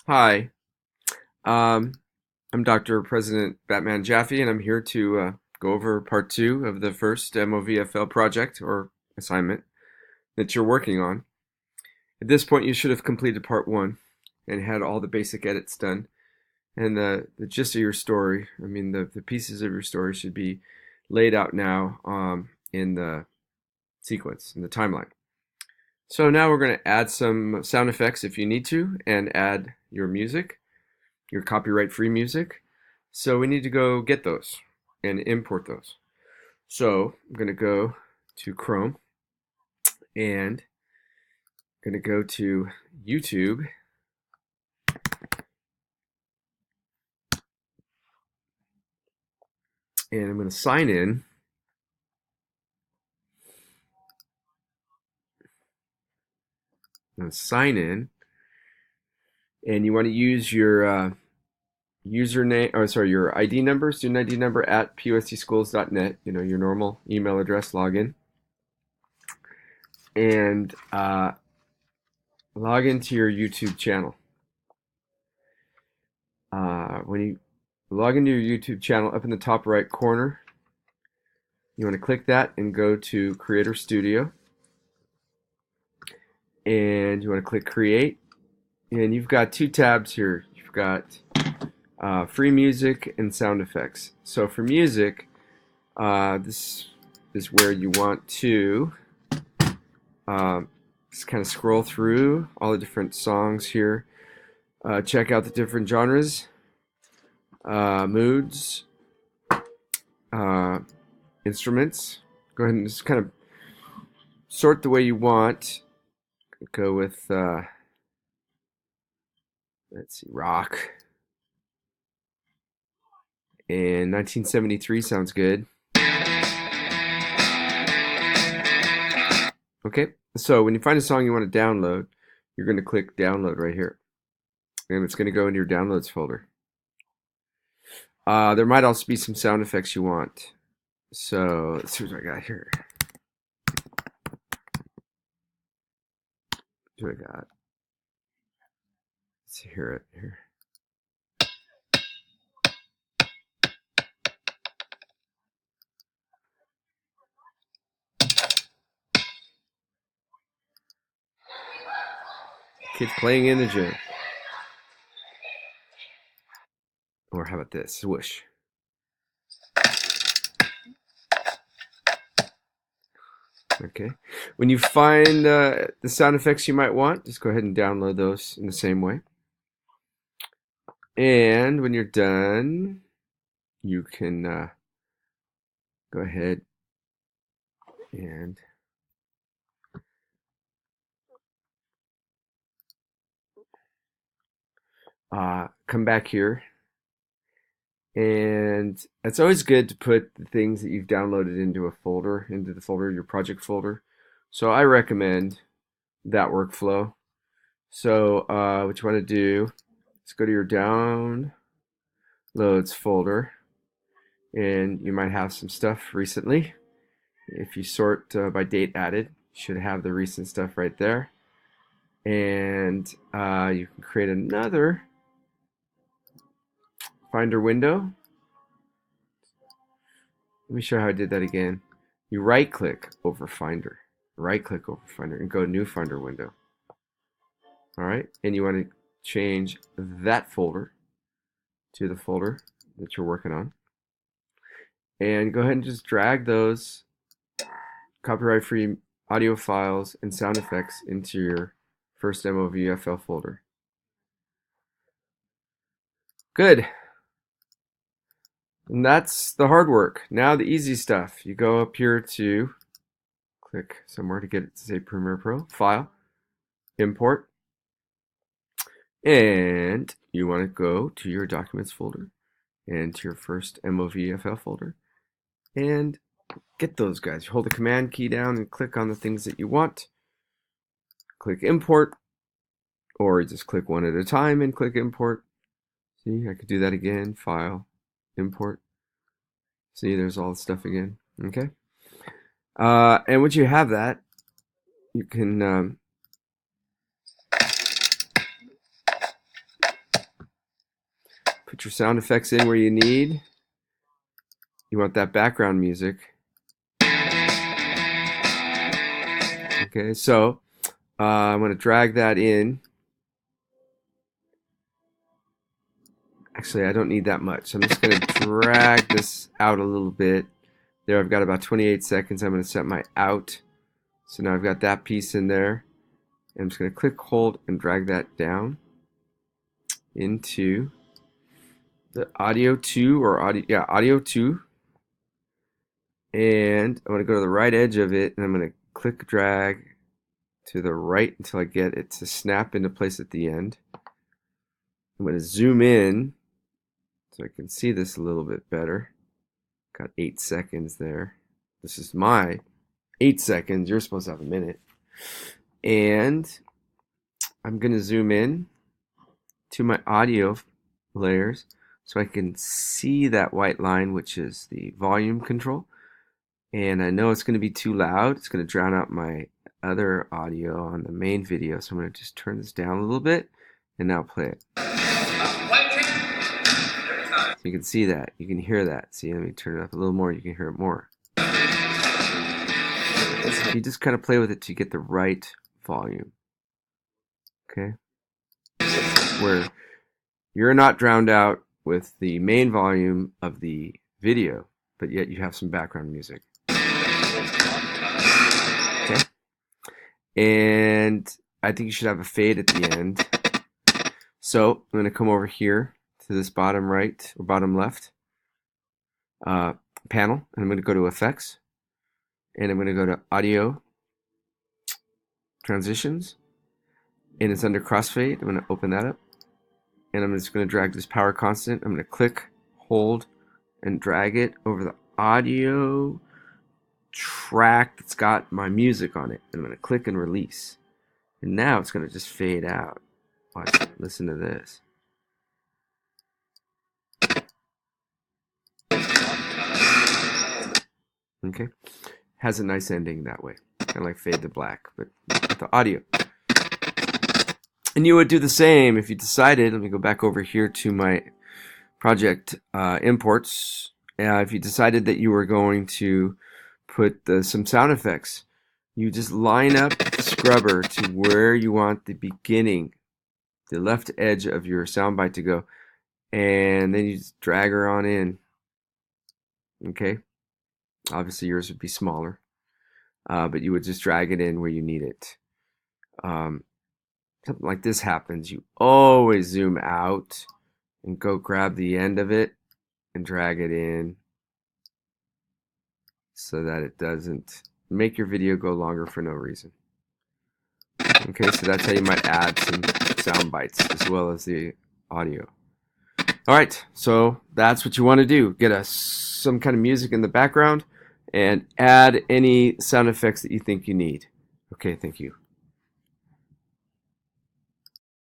Hi, um, I'm Dr. President Batman Jaffe, and I'm here to go over part two of the first MOVFL project or assignment that you're working on. At this point, you should have completed part one and had all the basic edits done. And the gist of your story, the pieces of your story should be laid out now in the sequence, in the timeline. So now we're going to add some sound effects if you need to, and add your music, your copyright-free music. So we need to go get those and import those. So I'm going to go to Chrome and I'm going to go to YouTube, and I'm going to sign in. I'm going to sign in, and you want to use your username, or sorry, your ID number, student ID number at pusdschools.net, your normal email address login, and log into your YouTube channel. When you log into your YouTube channel, up in the top right corner, you want to click that and go to Creator Studio, and you want to click Create, and you've got two tabs here. You've got free music and sound effects. So for music, this is where you want to just kind of scroll through all the different songs here. Check out the different genres, moods, instruments. Go ahead and just kind of sort the way you want. Go with, let's see, rock. And 1973 sounds good. Okay, so when you find a song you want to download, you're going to click download right here. And it's going to go into your downloads folder. There might also be some sound effects you want. So let's see what I got here. What I got? Let's hear it here. Kids playing in the gym. Or how about this? Swoosh. Okay. When you find the sound effects you might want, just go ahead and download those in the same way. And when you're done, you can go ahead and come back here. And it's always good to put the things that you've downloaded into a folder, into the folder, your project folder. So I recommend that workflow. So what you want to do is go to your downloads folder, and you might have some stuff recently. If you sort by date added, you should have the recent stuff right there. And you can create another Finder window. Let me show you how I did that again. You right click over Finder, and go New Finder window. All right, and you want to change that folder to the folder that you're working on. And go ahead and just drag those copyright-free audio files and sound effects into your 1stMovFL folder. Good. And that's the hard work. Now the easy stuff. You go up here to click somewhere to get it to say Premiere Pro, File, Import, and you want to go to your Documents folder and to your 1stMovFL folder and get those guys. You hold the Command key down and click on the things that you want. Click Import, or just click one at a time and click Import. See, I could do that again. File, Import. See, there's all the stuff again. Okay. And once you have that, you can your sound effects in where you need. You want that background music. Okay, so I'm going to drag that in. Actually, I don't need that much. I'm just going to drag this out a little bit. There, I've got about 28 seconds. I'm going to set my out. So now I've got that piece in there. And I'm just going to click, hold, and drag that down into the audio 2 or audio 2. And I'm going to go to the right edge of it, and I'm going to click, drag to the right until I get it to snap into place at the end. I'm going to zoom in so I can see this a little bit better. Got 8 seconds there. This is my 8 seconds. You're supposed to have a minute. And I'm going to zoom in to my audio layers so I can see that white line, which is the volume control. And I know it's going to be too loud. It's going to drown out my other audio on the main video. So I'm going to just turn this down a little bit and now play it. So you can see that. You can hear that. See, let me turn it up a little more. You can hear it more. You just kind of play with it to get the right volume. Okay? Where you're not drowned out with the main volume of the video, but yet you have some background music. Okay? And I think you should have a fade at the end. So I'm going to come over here to this bottom right or bottom left panel, and I'm going to go to Effects, and I'm going to go to Audio Transitions, and it's under Crossfade. I'm going to open that up, and I'm just going to drag this power constant. I'm going to click, hold, and drag it over the audio track that's got my music on it. I'm going to click and release, and now it's going to just fade out. Watch, listen to this. Okay, has a nice ending that way, kind of like Fade to Black, but with the audio. And you would do the same if you decided. Let me go back over here to my project imports. If you decided that you were going to put some sound effects, you just line up the scrubber to where you want the beginning, the left edge of your soundbite to go, and then you just drag her on in. Okay. Obviously yours would be smaller, but you would just drag it in where you need it. Something like this happens, you always zoom out and go grab the end of it and drag it in so that it doesn't make your video go longer for no reason. Okay, so that's how you might add some sound bites as well as the audio. Alright, so that's what you want to do. Get some kind of music in the background and add any sound effects that you think you need. Okay, thank you.